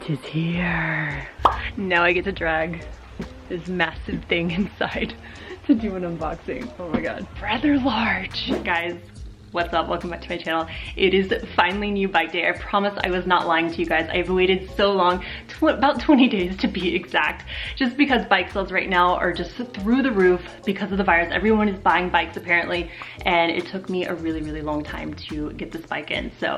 It is here. Now I get to drag this massive thing inside to do an unboxing. Oh my god. Rather large. Guys, what's up? Welcome back to my channel. It is finally new bike day. I promise I was not lying to you guys. I've waited so long, about 20 days to be exact, just because bike sales right now are just through the roof because of the virus. Everyone is buying bikes apparently, and it took me a really long time to get this bike in. So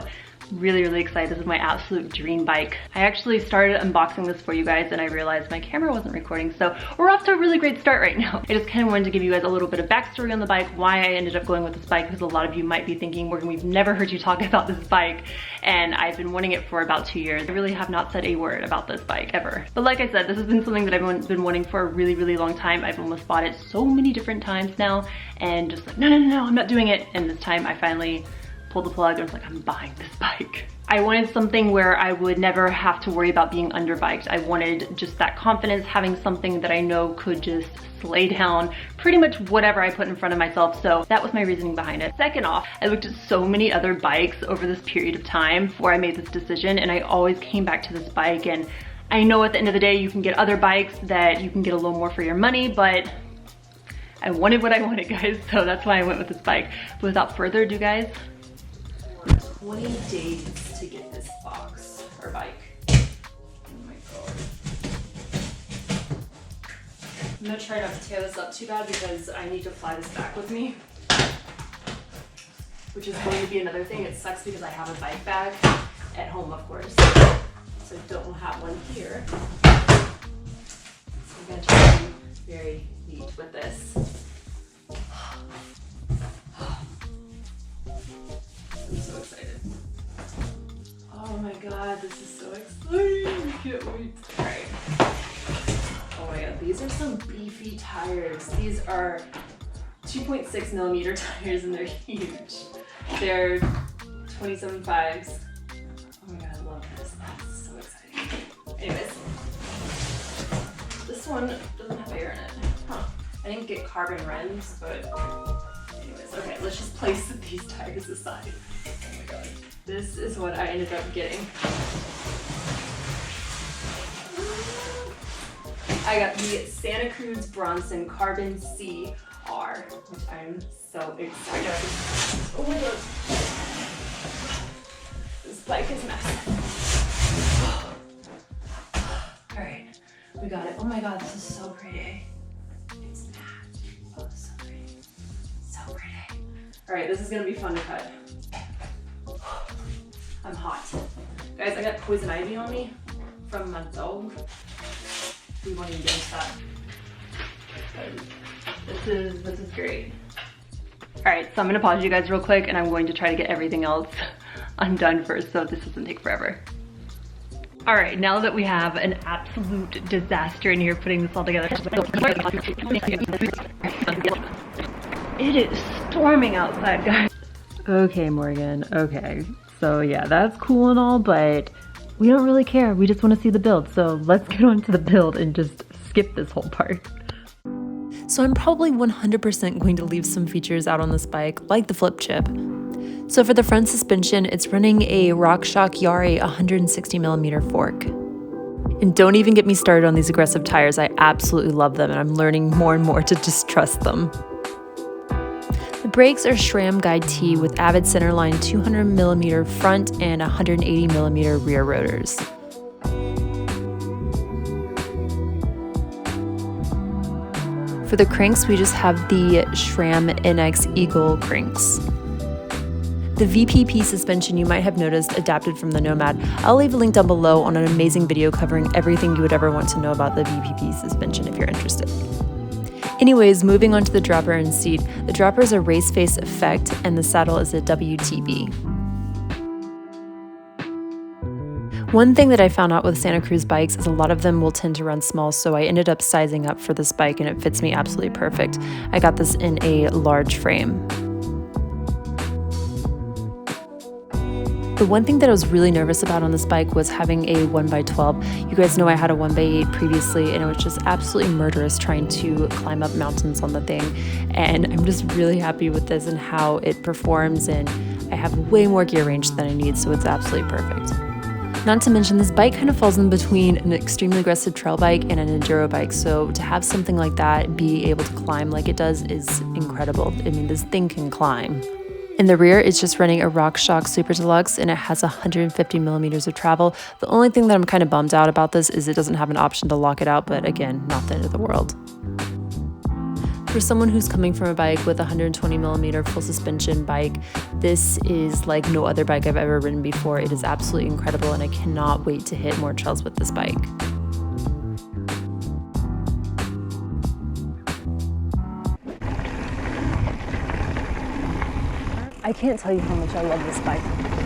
really excited. This is my absolute dream bike. I actually started unboxing this for you guys and I realized my camera wasn't recording, so we're off to a really great start right now. I just kind of wanted to give you guys a little bit of backstory on the bike, why I ended up going with this bike, because a lot of you might be thinking, Morgan, we've never heard you talk about this bike, and I've been wanting it for about 2 years. I really have not said a word about this bike ever. But like I said, this has been something that I've been wanting for a really long time. I've almost bought it so many different times now and just like, no, I'm not doing it. And this time I finally pulled the plug and was like, I'm buying this bike. I wanted something where I would never have to worry about being underbiked. I wanted just that confidence, having something that I know could just slay down pretty much whatever I put in front of myself. So that was my reasoning behind it. Second off, I looked at so many other bikes over this period of time before I made this decision, and I always came back to this bike. And I know at the end of the day, you can get other bikes that you can get a little more for your money, but I wanted what I wanted, guys. So that's why I went with this bike. But without further ado, guys, 20 days to get this box or bike. Oh my god. I'm gonna try not to tear this up too bad because I need to fly this back with me, which is going to be another thing. It sucks because I have a bike bag at home, of course, so I don't have one here. So I'm gonna try to be very neat with this. I'm so excited. Oh my god, this is so exciting. I can't wait. Alright. Oh my god, these are some beefy tires. These are 2.6 millimeter tires and they're huge. They're 27.5s. Oh my god, I love this. That's so exciting. Anyways, this one doesn't have air in it. Huh. I didn't get carbon rims, but anyways, okay, let's just place these tires aside. Oh my god. This is what I ended up getting. I got the Santa Cruz Bronson Carbon CR, which I'm so excited. Oh my god. This bike is massive. Alright, we got it. Oh my god, this is so pretty. It's matte. Oh, it's so pretty. So pretty. Alright, this is gonna be fun to cut. I'm hot. Guys, I got poison ivy on me from my dog. We won't even get into that. This is great. Alright, so I'm gonna pause you guys real quick and I'm going to try to get everything else undone first so this doesn't take forever. Alright, now that we have an absolute disaster in here putting this all together. It is storming outside, guys. Okay, Morgan, okay. So yeah, that's cool and all, but we don't really care. We just want to see the build. So let's get on to the build and just skip this whole part. So I'm probably 100% going to leave some features out on this bike, like the flip chip. So for the front suspension, it's running a RockShox Yari 160mm fork. And don't even get me started on these aggressive tires. I absolutely love them, and I'm learning more and more to just trust them. The brakes are SRAM Guide T with Avid centerline 200mm front and 180mm rear rotors. For the cranks, we just have the SRAM NX Eagle cranks. The VPP suspension you might have noticed adapted from the Nomad. I'll leave a link down below on an amazing video covering everything you would ever want to know about the VPP suspension if you're interested. Anyways, moving on to the dropper and seat. The dropper is a race face effect and the saddle is a WTB. One thing that I found out with Santa Cruz bikes is a lot of them will tend to run small, so I ended up sizing up for this bike and it fits me absolutely perfect. I got this in a large frame. The one thing that I was really nervous about on this bike was having a 1x12. You guys know I had a 1x8 previously, and it was just absolutely murderous trying to climb up mountains on the thing. And I'm just really happy with this and how it performs, and I have way more gear range than I need, so it's absolutely perfect. Not to mention, this bike kind of falls in between an extremely aggressive trail bike and an enduro bike, so to have something like that be able to climb like it does is incredible. I mean, this thing can climb. In the rear, it's just running a RockShox Super Deluxe, and it has 150 millimeters of travel. The only thing that I'm kind of bummed out about this is it doesn't have an option to lock it out, but again, not the end of the world. For someone who's coming from a bike with a 120 millimeter full suspension bike, this is like no other bike I've ever ridden before. It is absolutely incredible, and I cannot wait to hit more trails with this bike. I can't tell you how much I love this bike.